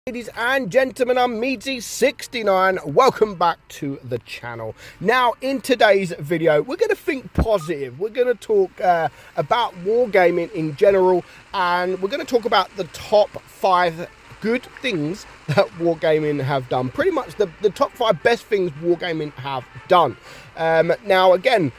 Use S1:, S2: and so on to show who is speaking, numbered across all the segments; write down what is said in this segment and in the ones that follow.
S1: Ladies and gentlemen, I'm meadsy69. Welcome back to the channel. Now, in today's video, we're going to think positive. We're going to talk about wargaming in general, and we're going to talk about the top 5 good things that wargaming have done. Pretty much the top 5 best things wargaming have done. Now, again,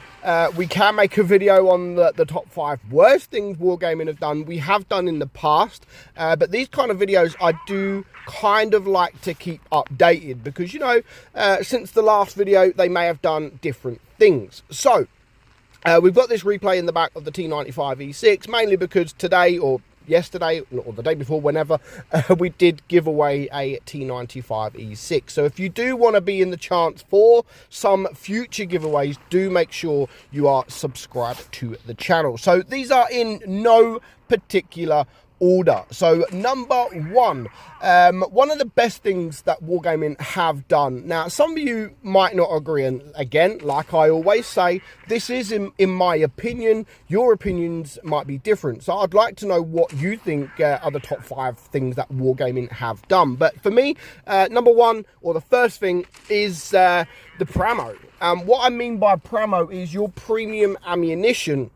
S1: we can make a video on the top 5 worst things wargaming have done. We have done in the past, but these kind of videos I do kind of like to keep updated because, you know, since the last video they may have done different things. So we've got this replay in the back of the T95 E6, mainly because today or yesterday or the day before, whenever, we did give away a T95 E6. So if you do want to be in the chance for some future giveaways, do make sure you are subscribed to the channel. So these are in no particular order. So number 1, one of the best things that wargaming have done. Now, some of you might not agree, and again, like I always say, this is in my opinion. Your opinions might be different, so I'd like to know what you think are the top 5 things that wargaming have done. But for me, number 1, or the first thing, is the Pramo. What I mean by Pramo is your premium ammunition.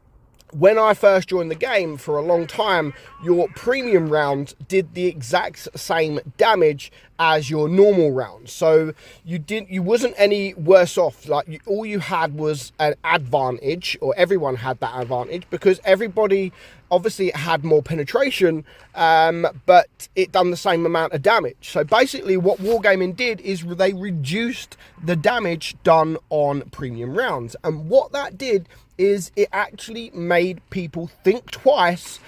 S1: When I first joined the game, for a long time, your premium rounds did the exact same damage as your normal rounds. So you wasn't any worse off. Like, all you had was an advantage, or everyone had that advantage, because everybody obviously had more penetration, but it done the same amount of damage. So basically what wargaming did is they reduced the damage done on premium rounds. And what that did is it actually made people think twice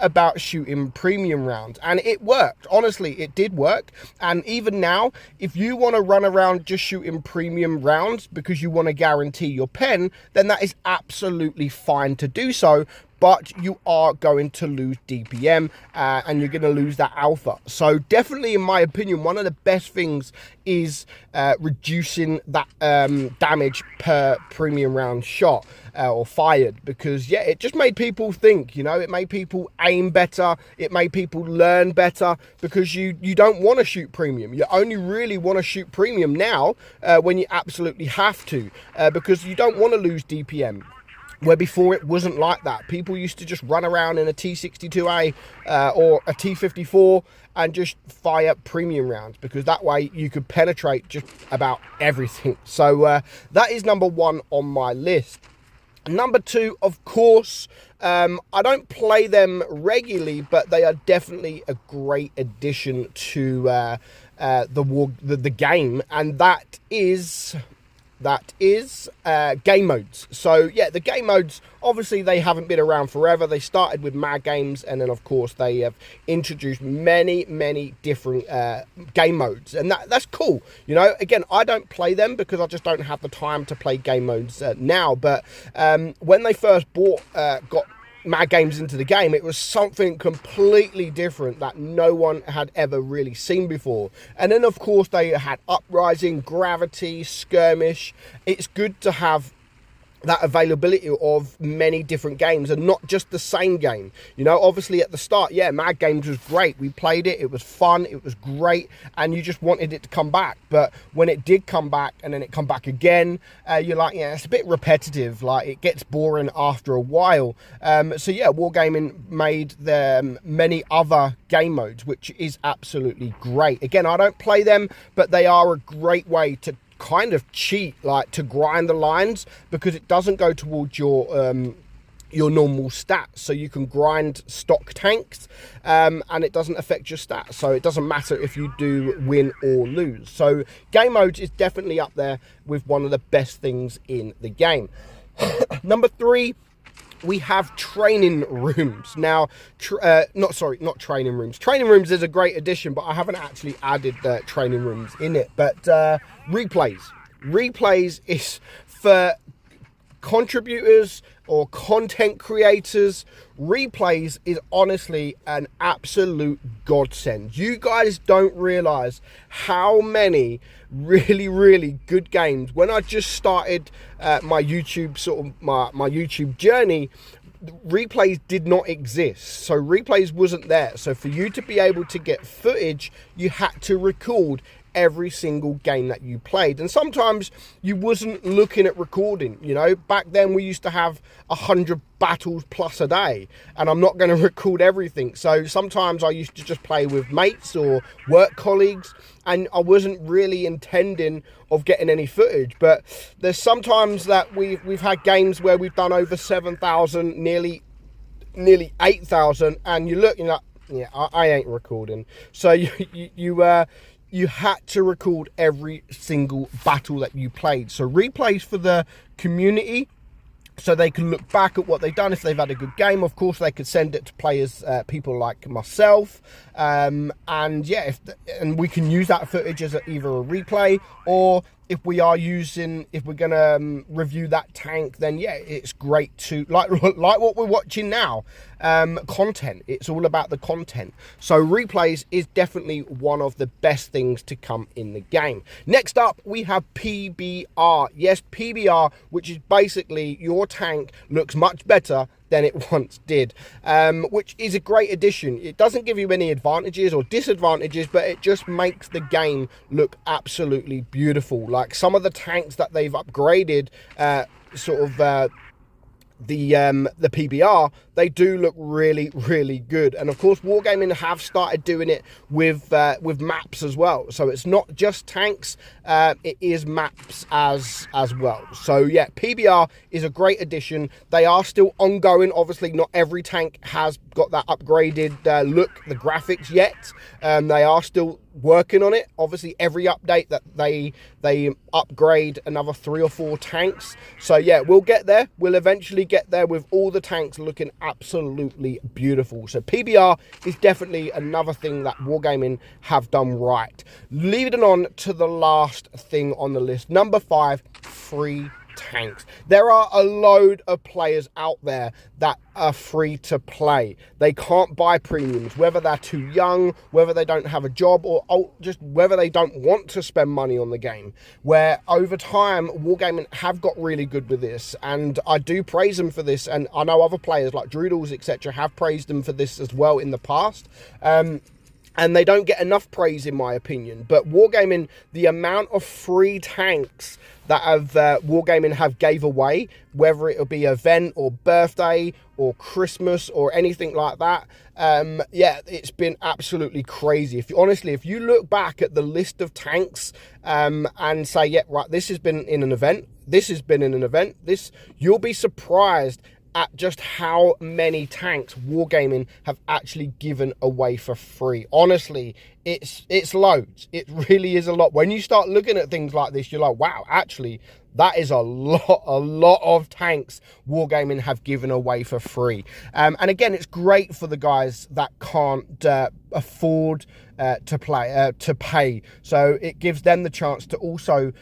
S1: about shooting premium rounds. And it worked. Honestly, it did work. And even now, if you want to run around just shooting premium rounds because you want to guarantee your pen, then that is absolutely fine to do so. But you are going to lose DPM and you're going to lose that alpha. So definitely, in my opinion, one of the best things is reducing that damage per premium round shot or fired, because yeah, it just made people think, you know, it made people aim better, it made people learn better, because you don't want to shoot premium. You only really want to shoot premium now when you absolutely have to, because you don't want to lose DPM. Where before it wasn't like that. People used to just run around in a T62A or a T54 and just fire premium rounds, because that way you could penetrate just about everything. So that is number 1 on my list. Number 2, of course, I don't play them regularly, but they are definitely a great addition to the game, and that is game modes. So yeah, the game modes, obviously they haven't been around forever. They started with Mad Games, and then of course they have introduced many different game modes, and that's cool. You know, again, I don't play them because I just don't have the time to play game modes now, but when they first got Mad Games into the game, it was something completely different that no one had ever really seen before. And then of course they had Uprising, Gravity, Skirmish. It's good to have that availability of many different games and not just the same game. You know, obviously at the start, yeah, Mad Games was great. We played it, it was fun, it was great, and you just wanted it to come back. But when it did come back and then it come back again, you're like, yeah, it's a bit repetitive. Like, it gets boring after a while. So yeah, Wargaming made many other game modes, which is absolutely great. Again, I don't play them, but they are a great way to kind of cheat, like to grind the lines, because it doesn't go towards your normal stats. So you can grind stock tanks and it doesn't affect your stats, so it doesn't matter if you do win or lose. So game modes is definitely up there with one of the best things in the game. Number 3, we have training rooms. Now, not training rooms. Training rooms is a great addition, but I haven't actually added the training rooms in it. But replays. Replays is for contributors or content creators. Replays is honestly an absolute godsend. You guys don't realize how many really good games, when I just started my YouTube my YouTube journey, replays did not exist, so replays wasn't there. So for you to be able to get footage, you had to record every single game that you played, and sometimes you wasn't looking at recording. You know, back then we used to have 100 battles plus a day, and I'm not going to record everything. So sometimes I used to just play with mates or work colleagues, and I wasn't really intending of getting any footage. But there's sometimes that we've had games where we've done over 7,000, nearly 8,000, and you look, you're like, yeah, I ain't recording. So you had to record every single battle that you played. So replays for the community, so they can look back at what they've done. If they've had a good game, of course, they could send it to players, people like myself. And yeah, and we can use that footage as either a replay, or if we're going to review that tank, then yeah, it's great to, like what we're watching now, content. It's all about the content. So replays is definitely one of the best things to come in the game. Next up, we have PBR. Yes, PBR, which is basically your tank looks much better than it once did, which is a great addition. It doesn't give you any advantages or disadvantages, but it just makes the game look absolutely beautiful. Like some of the tanks that they've upgraded, the PBR, they do look really, really good. And of course, Wargaming have started doing it with maps as well. So it's not just tanks, it is maps as well. So yeah, PBR is a great addition. They are still ongoing. Obviously, not every tank has got that upgraded look, the graphics yet. They are still working on it. Obviously, every update that they upgrade another 3 or 4 tanks. So yeah, we'll get there. We'll eventually get there with all the tanks looking absolutely beautiful. So PBR is definitely another thing that Wargaming have done right. Leading on to the last thing on the list, number 5, free tanks. There are a load of players out there that are free to play. They can't buy premiums, whether they're too young, whether they don't have a job, or just whether they don't want to spend money on the game. Where over time, Wargaming have got really good with this, and I do praise them for this, and I know other players like Droodles, etc., have praised them for this as well in the past. And they don't get enough praise, in my opinion. But Wargaming, the amount of free tanks that Wargaming have gave away, whether it'll be event or birthday or Christmas or anything like that, yeah, it's been absolutely crazy. If you look back at the list of tanks and say, yeah, right, this has been in an event, this has been in an event, you'll be surprised at just how many tanks Wargaming have actually given away for free. Honestly, it's loads. It really is a lot. When you start looking at things like this, you're like, wow, actually, that is a lot of tanks Wargaming have given away for free. And again, it's great for the guys that can't afford to pay. So it gives them the chance to also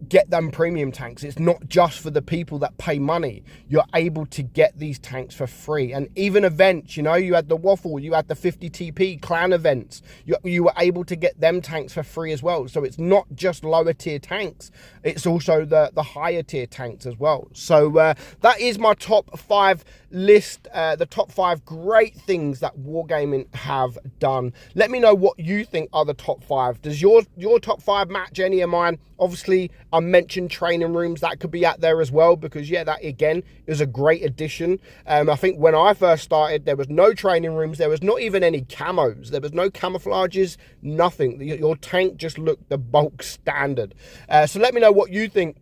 S1: get them premium tanks. It's not just for the people that pay money. You're able to get these tanks for free. And even events, you know, you had the Waffle, you had the 50 TP clan events, you were able to get them tanks for free as well. So it's not just lower tier tanks, it's also the higher tier tanks as well. So that is my top 5 list, the top 5 great things that Wargaming have done. Let me know what you think are the top 5. Does your top 5 match any of mine? Obviously, I mentioned training rooms. That could be out there as well, because yeah, that again is a great addition. I think when I first started, there was no training rooms. There was not even any camos. There was no camouflages, nothing. Your tank just looked the bulk standard. So let me know what you think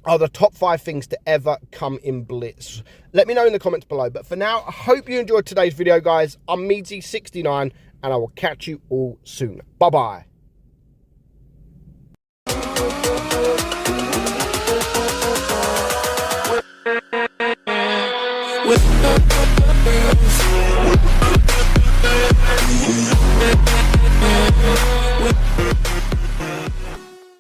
S1: are the top 5 things to ever come in Blitz. Let me know in the comments below. But for now, I hope you enjoyed today's video, guys. I'm meadsy69, and I will catch you all soon. Bye-bye. With